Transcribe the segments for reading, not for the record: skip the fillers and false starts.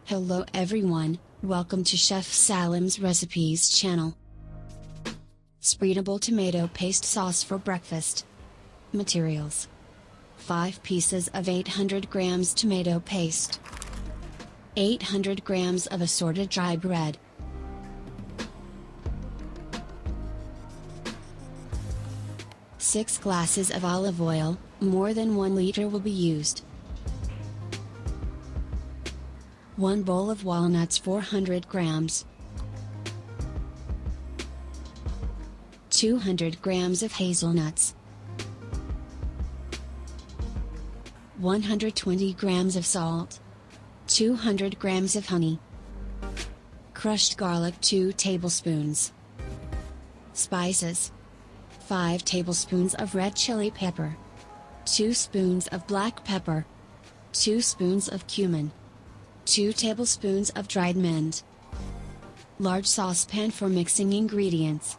Hello everyone, welcome to Chef Salim's Recipes channel. Spreadable tomato paste sauce for breakfast. Materials: 5 pieces of 800 grams tomato paste, 800 grams of assorted dry bread, six glasses of olive oil, more than 1 liter will be used. 1 bowl of walnuts 400 grams, 200 grams of hazelnuts, 120 grams of salt, 200 grams of honey, crushed garlic 2 tablespoons. Spices: 5 tablespoons of red chili pepper, 2 spoons of black pepper, 2 spoons of cumin, 2 tablespoons of dried mint. Large saucepan for mixing ingredients.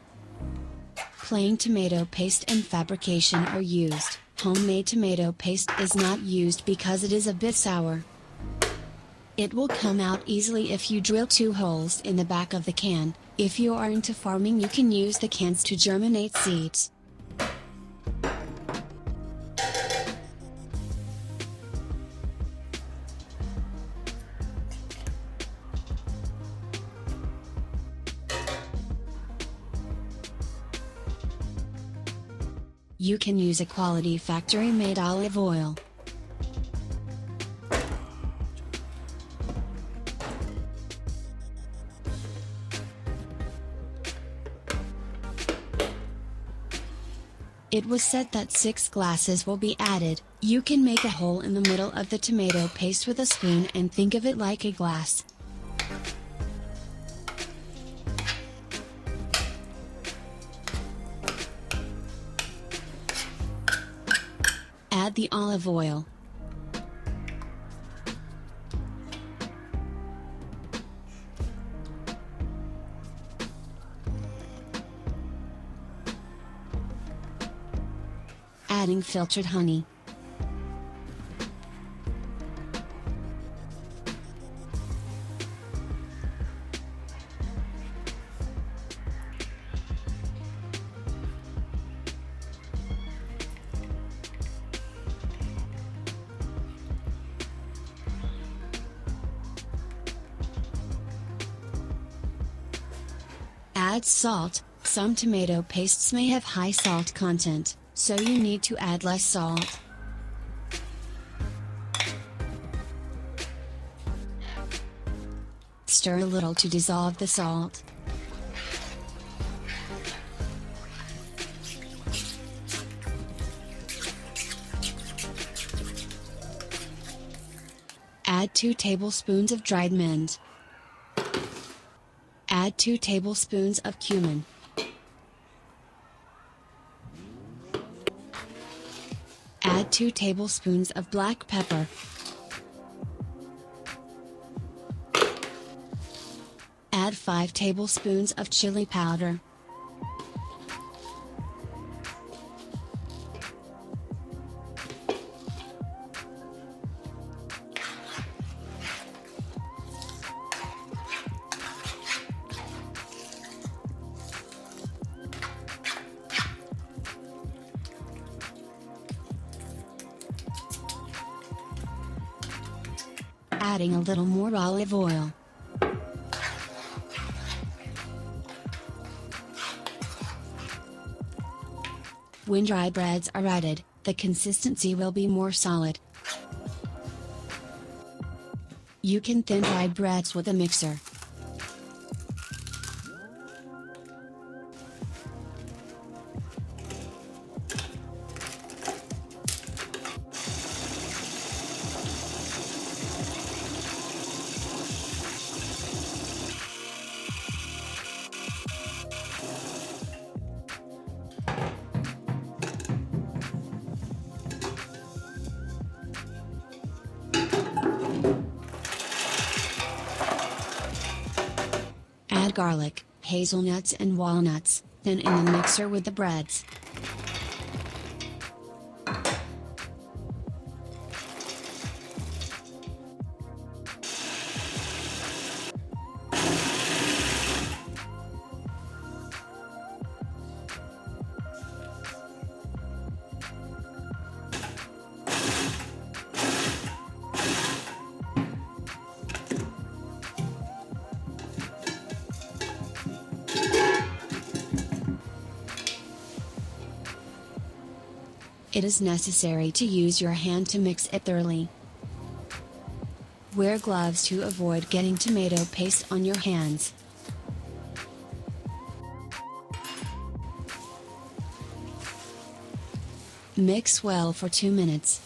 Plain tomato paste and fabrication are used. Homemade tomato paste is not used because it is a bit sour. It will come out easily if you drill 2 holes in the back of the can. If you are into farming, you can use the cans to germinate seeds. You can use a quality factory-made olive oil. It was said that 6 glasses will be added. You can make a hole in the middle of the tomato paste with a spoon and think of it like a glass. Add the olive oil. Adding filtered honey. Add salt. Some tomato pastes may have high salt content, so you need to add less salt. Stir a little to dissolve the salt. Add 2 tablespoons of dried mint. Add 2 tablespoons of cumin. Add 2 tablespoons of black pepper. Add 5 tablespoons of chili powder. Adding a little more olive oil. When dry breads are added, the consistency will be more solid. You can thin dry breads with a mixer. Add garlic, hazelnuts and walnuts, then in the mixer with the breads. It is necessary to use your hand to mix it thoroughly. Wear gloves to avoid getting tomato paste on your hands. Mix well for 2 minutes.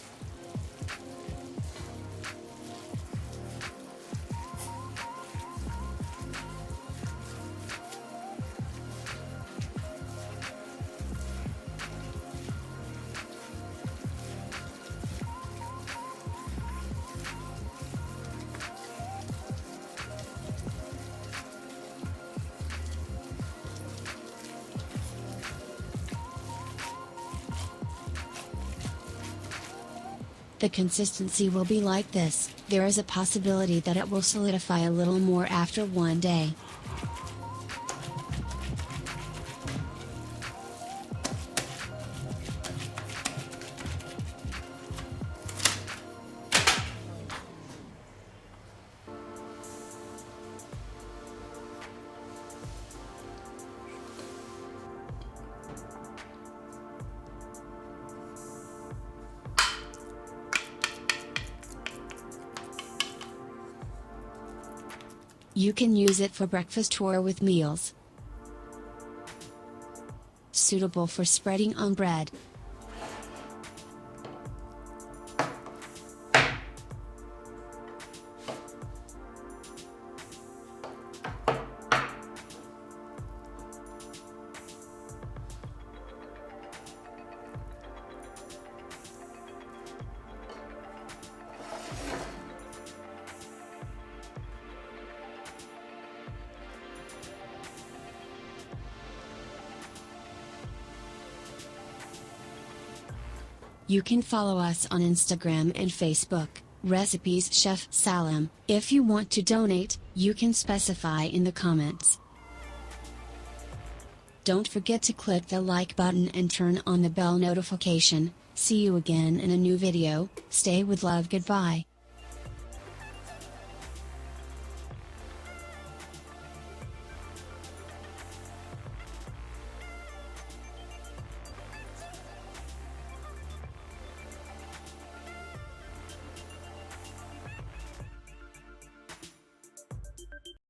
The consistency will be like this. There is a possibility that it will solidify a little more after 1 day. You can use it for breakfast or with meals. Suitable for spreading on bread. You can follow us on Instagram and Facebook, Recipes Chef Salam. If you want to donate, you can specify in the comments. Don't forget to click the like button and turn on the bell notification. See you again in a new video. Stay with love. Goodbye.